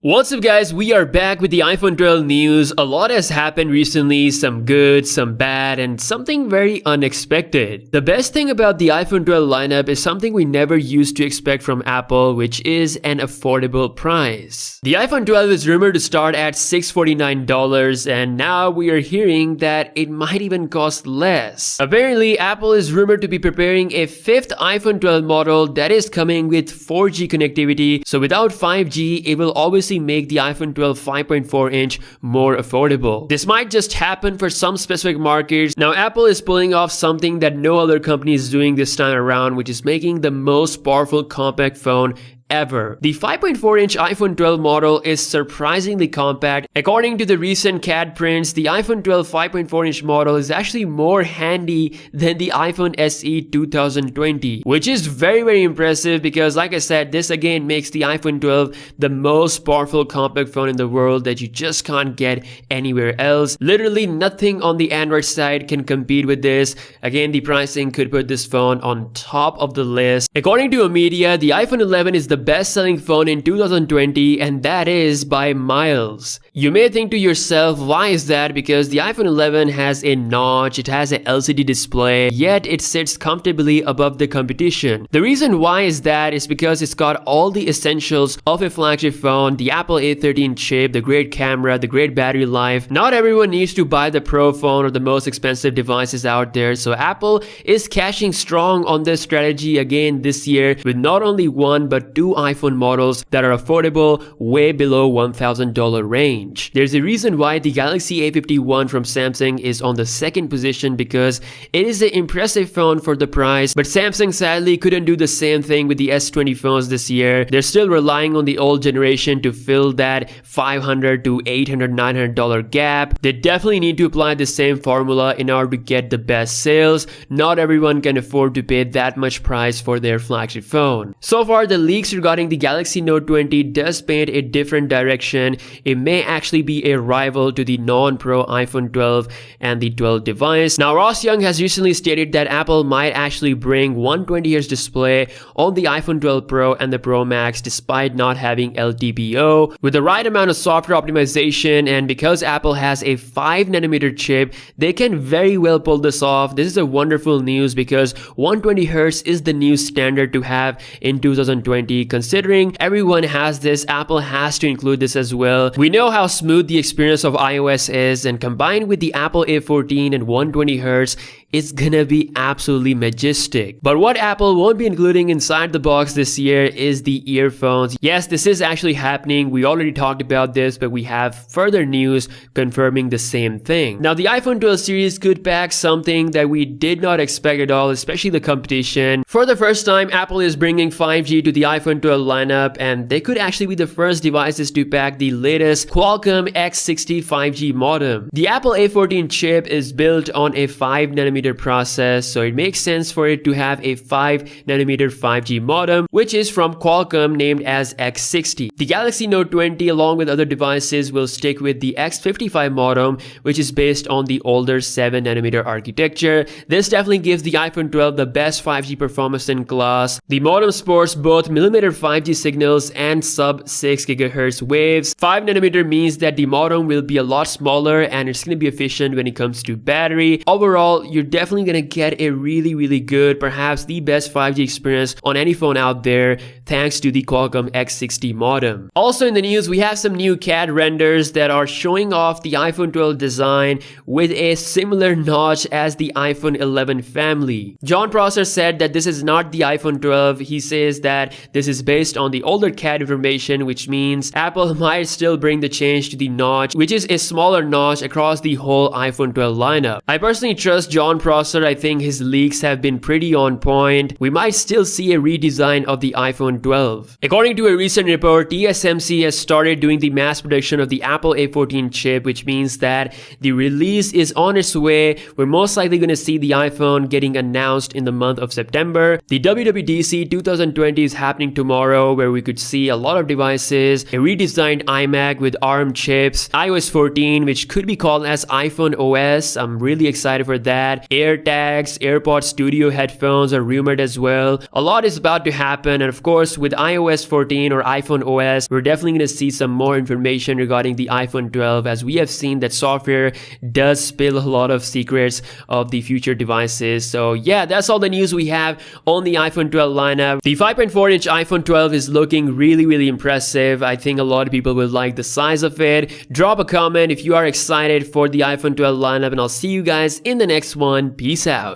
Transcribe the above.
What's up guys, we are back with the iPhone 12 news. A lot has happened recently, some good, some bad, and something very unexpected. The best thing about the iPhone 12 lineup is something we never used to expect from Apple, which is an affordable price. The iPhone 12 is rumored to start at $649, and now we are hearing that it might even cost less. Apparently, Apple is rumored to be preparing a fifth iPhone 12 model that is coming with 4G connectivity, so without 5G, it will obviously make the iPhone 12 5.4 inch more affordable. This might just happen for some specific markets. Now Apple is pulling off something that no other company is doing this time around, which is making the most powerful compact phone ever. The 5.4-inch iPhone 12 model is surprisingly compact. According to the recent CAD prints, the iPhone 12 5.4-inch model is actually more handy than the iPhone SE 2020, which is very impressive because, like I said, this again makes the iPhone 12 the most powerful compact phone in the world that you just can't get anywhere else. Literally nothing on the Android side can compete with this. Again, the pricing could put this phone on top of the list. According to Media, the iPhone 11 is the best-selling phone in 2020, and that is by miles. You may think to yourself, why is that? Because the iPhone 11 has a notch, it has an LCD display, yet it sits comfortably above the competition. The reason why is that is because it's got all the essentials of a flagship phone: the Apple A13 chip, the great camera, the great battery life. Not everyone needs to buy the Pro phone or the most expensive devices out there, so Apple is cashing strong on this strategy again this year with not only one but two iPhone models that are affordable, way below $1,000 range. There's a reason why the Galaxy A51 from Samsung is on the second position, because it is an impressive phone for the price, but Samsung sadly couldn't do the same thing with the S20 phones this year. They're still relying on the old generation to fill that $500 to $800, $900 gap. They definitely need to apply the same formula in order to get the best sales. Not everyone can afford to pay that much price for their flagship phone. So far, the leaks regarding the Galaxy Note 20 does paint a different direction. It may actually be a rival to the non-Pro iPhone 12 and the 12 device. Now, Ross Young has recently stated that Apple might actually bring 120Hz display on the iPhone 12 Pro and the Pro Max despite not having LTPO. With the right amount of software optimization, and because Apple has a 5nm chip, they can very well pull this off. This is a wonderful news because 120Hz is the new standard to have in 2020. Considering everyone has this, Apple has to include this as well. We know how smooth the experience of iOS is, and combined with the Apple A14 and 120Hz, it's gonna be absolutely majestic. But what Apple won't be including inside the box this year is the earphones. Yes, this is actually happening. We already talked about this, but we have further news confirming the same thing. Now, the iPhone 12 series could pack something that we did not expect at all, especially the competition. For the first time, Apple is bringing 5G to the iPhone 12 lineup, and they could actually be the first devices to pack the latest Qualcomm X60 5G modem. The Apple A14 chip is built on a 5nm process, so it makes sense for it to have a 5nm 5G modem, which is from Qualcomm, named as X60. The Galaxy Note 20 along with other devices will stick with the X55 modem, which is based on the older 7nm architecture. This definitely gives the iPhone 12 the best 5G performance in class. The modem supports both millimeter 5G signals and sub 6 GHz waves. 5nm means that the modem will be a lot smaller and it's going to be efficient when it comes to battery. Overall, you're definitely going to get a really good, perhaps the best 5G experience on any phone out there thanks to the Qualcomm X60 modem. Also in the news, we have some new CAD renders that are showing off the iPhone 12 design with a similar notch as the iPhone 11 family. John Prosser said that this is not the iPhone 12. He says that this is based on the older CAD information, which means Apple might still bring the change to the notch, which is a smaller notch across the whole iPhone 12 lineup. I personally trust John Prosser. I think his leaks have been pretty on point. We might still see a redesign of the iPhone 12. According to a recent report, TSMC has started doing the mass production of the Apple A14 chip, which means that the release is on its way. We're most likely going to see the iPhone getting announced in the month of September. The WWDC 2020 is happening tomorrow, where we could see a lot of devices, a redesigned iMac with ARM chips, iOS 14, which could be called as iPhone OS. I'm really excited for that. AirTags, AirPods Studio headphones are rumored as well. A lot is about to happen, and of course with iOS 14 or iPhone OS, we're definitely going to see some more information regarding the iPhone 12, as we have seen that software does spill a lot of secrets of the future devices. So yeah, that's all the news we have on the iPhone 12 lineup. The 5.4-inch iPhone 12 is looking really impressive. I think a lot of people will like the size of it. Drop a comment if you are excited for the iPhone 12 lineup, and I'll see you guys in the next one. Peace out.